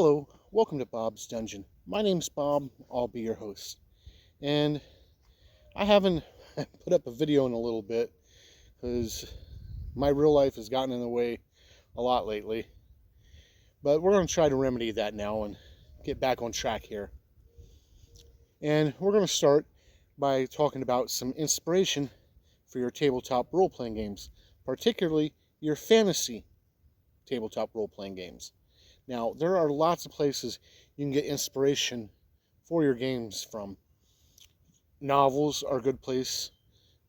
Hello, welcome to Bob's Dungeon. My name's Bob, I'll be your host. And I haven't put up a video in a little bit because my real life has gotten in the way a lot lately. But we're going to try to remedy that now and get back on track here. And we're going to start by talking about some inspiration for your tabletop role-playing games, particularly your fantasy tabletop role-playing games. Now, there are lots of places you can get inspiration for your games from. Novels are a good place,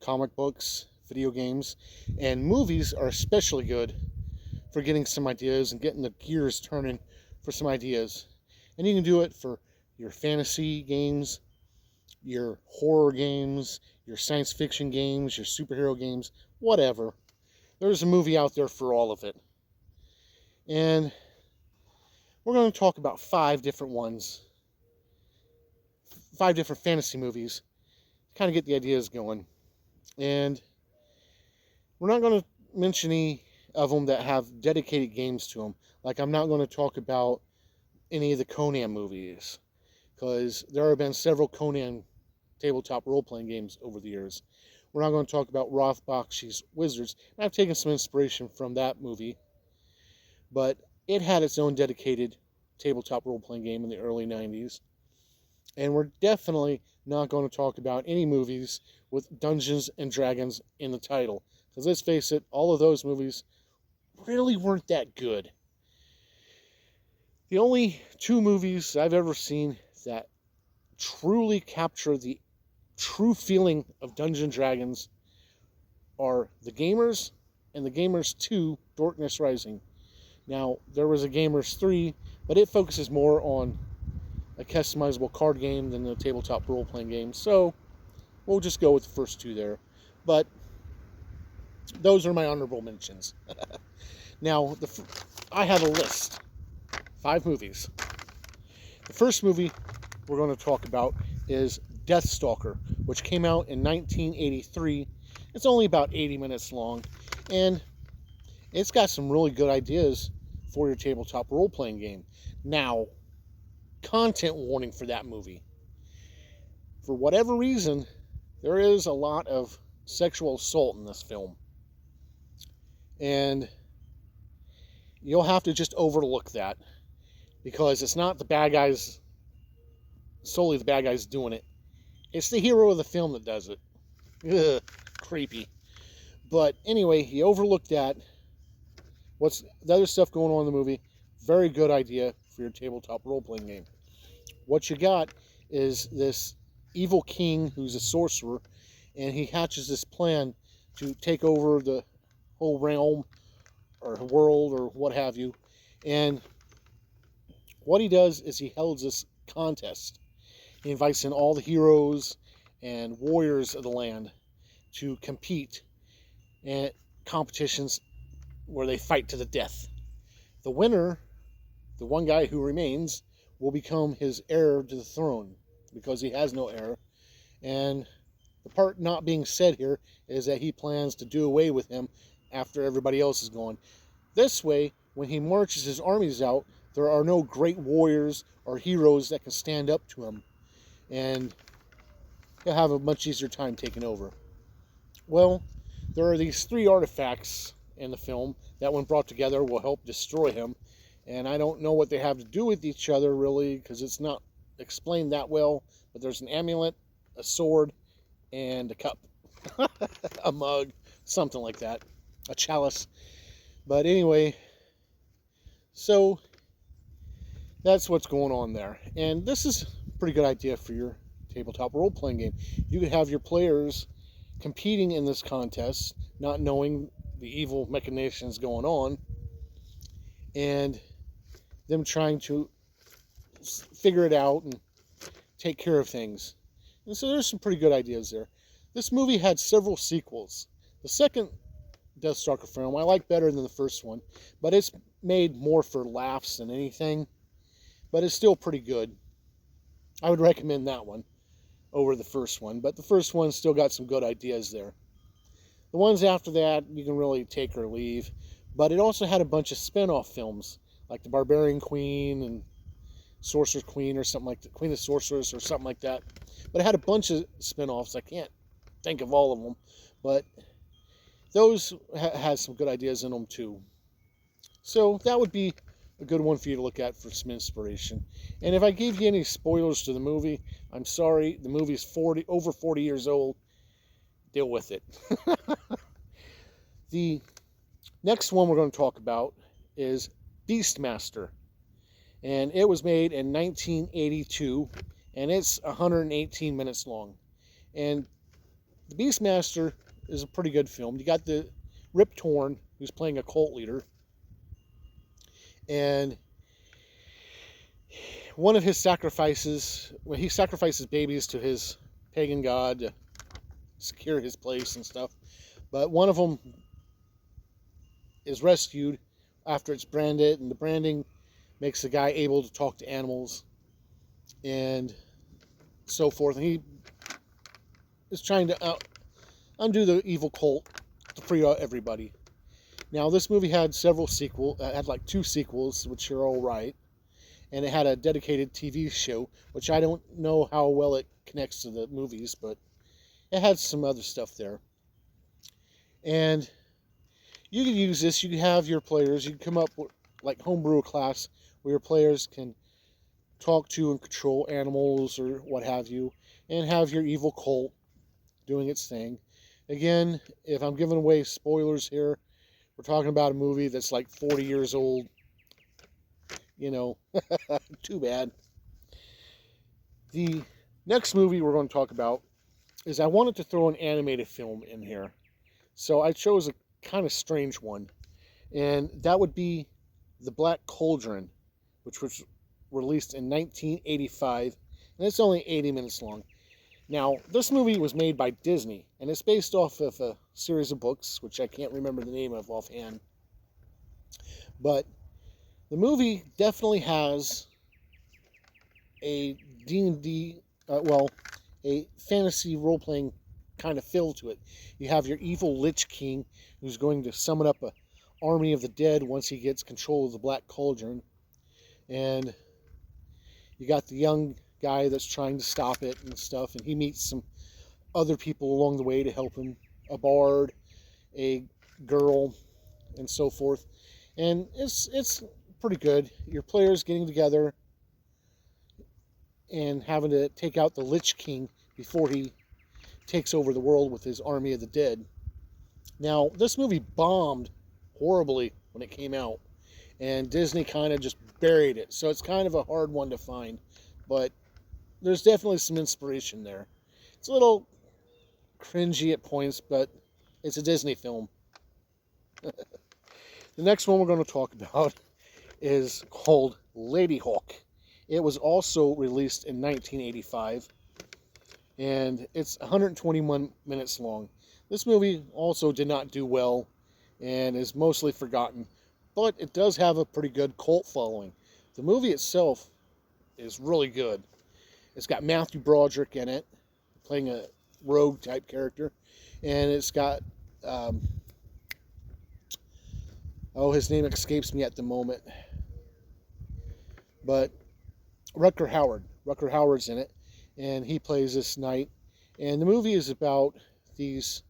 comic books, video games, and movies are especially good for getting some ideas and getting the gears turning for some ideas. And you can do it for your fantasy games, your horror games, your science fiction games, your superhero games, whatever. There's a movie out there for all of it. And we're going to talk about 5 different ones, 5 different fantasy movies, to kind of get the ideas going. And we're not going to mention any of them that have dedicated games to them. Like, I'm not going to talk about any of the Conan movies, because there have been several Conan tabletop role-playing games over the years. We're not going to talk about Ralph Bakshi's Wizards, and I've taken some inspiration from that movie, but it had its own dedicated tabletop role-playing game in the early 90s. And we're definitely not going to talk about any movies with Dungeons and Dragons in the title. Because let's face it, all of those movies really weren't that good. The only 2 movies I've ever seen that truly capture the true feeling of Dungeons and Dragons are The Gamers and The Gamers 2, Darkness Rising. Now, there was a Gamers 3, but it focuses more on a customizable card game than the tabletop role-playing game. So, we'll just go with the first 2 there. But those are my honorable mentions. Now, I have a list. 5 movies. The first movie we're going to talk about is Deathstalker, which came out in 1983. It's only about 80 minutes long, and it's got some really good ideas for your tabletop role-playing game. Now, content warning for that movie. For whatever reason, there is a lot of sexual assault in this film. And you'll have to just overlook that, because it's not the bad guys, solely the bad guys doing it. It's the hero of the film that does it. Ugh, creepy. But anyway, you overlook that. What's the other stuff going on in the movie? Very good idea for your tabletop role-playing game. What you got is this evil king who's a sorcerer, and he hatches this plan to take over the whole realm or world or what have you. And what he does is he holds this contest. He invites in all the heroes and warriors of the land to compete at competitions where they fight to the death. The winner, the one guy who remains, will become his heir to the throne, because he has no heir. And the part not being said here is that he plans to do away with him after everybody else is gone. This way, when he marches his armies out, there are no great warriors or heroes that can stand up to him, and he'll have a much easier time taking over. Well, there are these 3 artifacts in the film that, when brought together, will help destroy him. And I don't know what they have to do with each other, really, because it's not explained that well. But there's an amulet, a sword, and a cup. A mug, something like that. A chalice. But anyway, so that's what's going on there. And this is a pretty good idea for your tabletop role-playing game. You could have your players competing in this contest, not knowing the evil machinations going on, and them trying to figure it out and take care of things. And so there's some pretty good ideas there. This movie had several sequels. The second Deathstalker film I like better than the first one, but it's made more for laughs than anything, but it's still pretty good. I would recommend that one over the first one, but the first one still got some good ideas there. The ones after that, you can really take or leave. But it also had a bunch of spin-off films, like The Barbarian Queen and Sorcerer Queen or something like that, Queen of Sorcerers or something like that. But it had a bunch of spin-offs. I can't think of all of them, but those has some good ideas in them too. So that would be a good one for you to look at for some inspiration. And if I gave you any spoilers to the movie, I'm sorry. The movie's over 40 years old. Deal with it. The next one we're going to talk about is Beastmaster. And it was made in 1982, and it's 118 minutes long. And the Beastmaster is a pretty good film. You got the Rip Torn, who's playing a cult leader, and one of his sacrifices, when he sacrifices babies to his pagan god to secure his place and stuff, but one of them is rescued after it's branded, and the branding makes the guy able to talk to animals and so forth, and he is trying to undo the evil cult to free out everybody. Now, this movie had several sequels, had like 2 sequels, which are all right, and it had a dedicated TV show, which I don't know how well it connects to the movies, but it had some other stuff there. And you can use this, you can have your players, you can come up with like homebrew a class where your players can talk to and control animals or what have you, and have your evil cult doing its thing. Again, if I'm giving away spoilers here, we're talking about a movie that's like 40 years old. You know, too bad. The next movie we're going to talk about is I wanted to throw an animated film in here. So I chose a kind of strange one. And that would be The Black Cauldron, which was released in 1985. And it's only 80 minutes long. Now, this movie was made by Disney, and it's based off of a series of books, which I can't remember the name of offhand. But the movie definitely has a D&D, a fantasy role-playing kind of feel to it. You have your evil Lich King, who's going to summon up an army of the dead once he gets control of the Black Cauldron. And you got the young guy that's trying to stop it and stuff, and he meets some other people along the way to help him, a bard, a girl, and so forth. And it's pretty good. Your players getting together and having to take out the Lich King before he takes over the world with his army of the dead. Now, this movie bombed horribly when it came out, and Disney kind of just buried it, so it's kind of a hard one to find, but there's definitely some inspiration there. It's a little cringy at points, but it's a Disney film. The next one we're going to talk about is called Lady Hawk. It was also released in 1985, and it's 121 minutes long. This movie also did not do well and is mostly forgotten, but it does have a pretty good cult following. The movie itself is really good. It's got Matthew Broderick in it, playing a rogue type character, and it's got his name escapes me at the moment, but Rutger Hauer's in it, and he plays this knight. And the movie is about these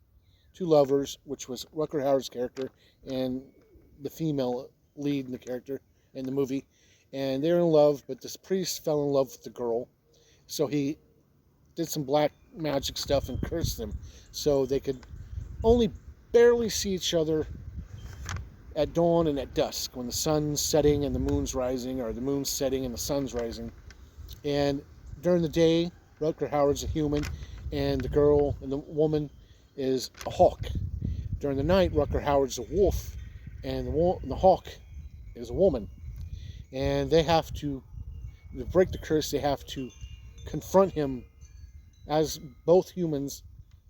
2 lovers, which was Rutger Hauer's character and the female lead in the character in the movie, and they're in love, but this priest fell in love with the girl, so he did some black magic stuff and cursed them, so they could only barely see each other at dawn and at dusk, when the sun's setting and the moon's rising, or the moon's setting and the sun's rising. And during the day, Rutger Hauer's a human, and the girl and the woman is a hawk. During the night, Rutger Hauer's a wolf, and the hawk is a woman. And they have to break the curse. They have to confront him as both humans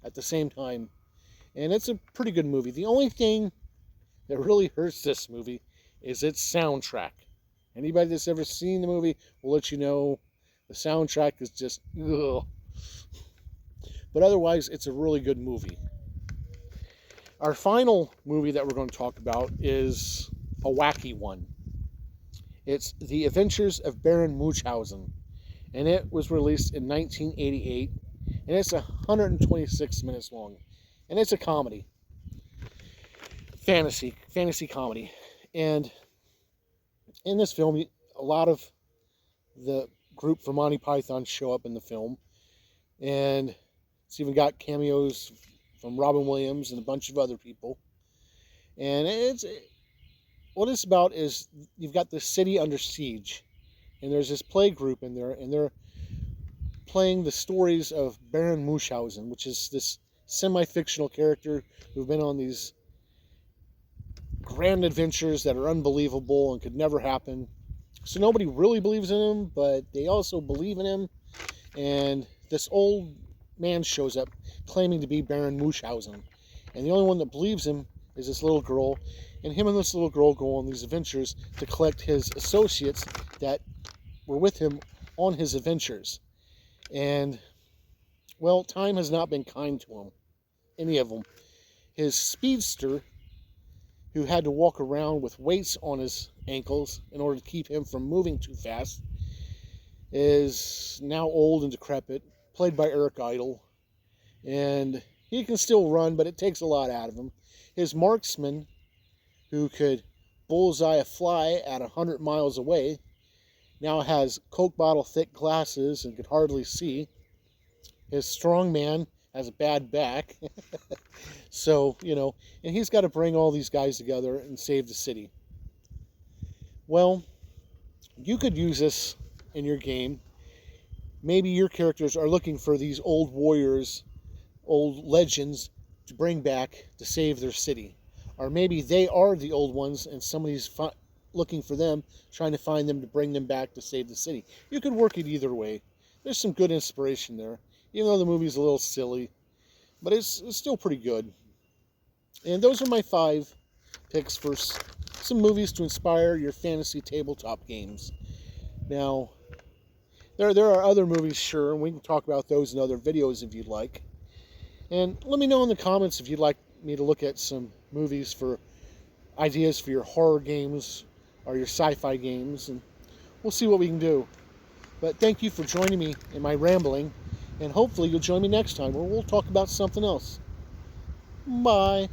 at the same time. And it's a pretty good movie. The only thing that really hurts this movie is its soundtrack. Anybody that's ever seen the movie will let you know the soundtrack is just ugh. But otherwise, it's a really good movie. Our final movie that we're going to talk about is a wacky one. It's The Adventures of Baron Munchausen, and it was released in 1988, and it's 126 minutes long, and it's a comedy, fantasy comedy. And in this film, a lot of the group from Monty Python show up in the film, and it's even got cameos from Robin Williams and a bunch of other people. And what it's about is you've got this city under siege, and there's this play group in there, and they're playing the stories of Baron Munchausen, which is this semi-fictional character who've been on these grand adventures that are unbelievable and could never happen. So nobody really believes in him, but they also believe in him. And this old man shows up claiming to be Baron Munchausen. And the only one that believes him is this little girl. And him and this little girl go on these adventures to collect his associates that were with him on his adventures. And, well, time has not been kind to him, any of them. His speedster, who had to walk around with weights on his ankles in order to keep him from moving too fast, is now old and decrepit, played by Eric Idle. And he can still run, but it takes a lot out of him. His marksman, who could bullseye a fly at 100 miles away, now has Coke bottle thick glasses and could hardly see. His strong man has a bad back. So, and he's got to bring all these guys together and save the city. Well, you could use this in your game. Maybe your characters are looking for these old warriors, old legends to bring back to save their city. Or maybe they are the old ones and somebody's looking for them, trying to find them to bring them back to save the city. You could work it either way. There's some good inspiration there, even though the movie's a little silly, but it's still pretty good. And those are my 5 picks for some movies to inspire your fantasy tabletop games. Now, there are other movies, sure, and we can talk about those in other videos if you'd like. And let me know in the comments if you'd like me to look at some movies for ideas for your horror games or your sci-fi games, and we'll see what we can do. But thank you for joining me in my rambling, and hopefully you'll join me next time where we'll talk about something else. Bye.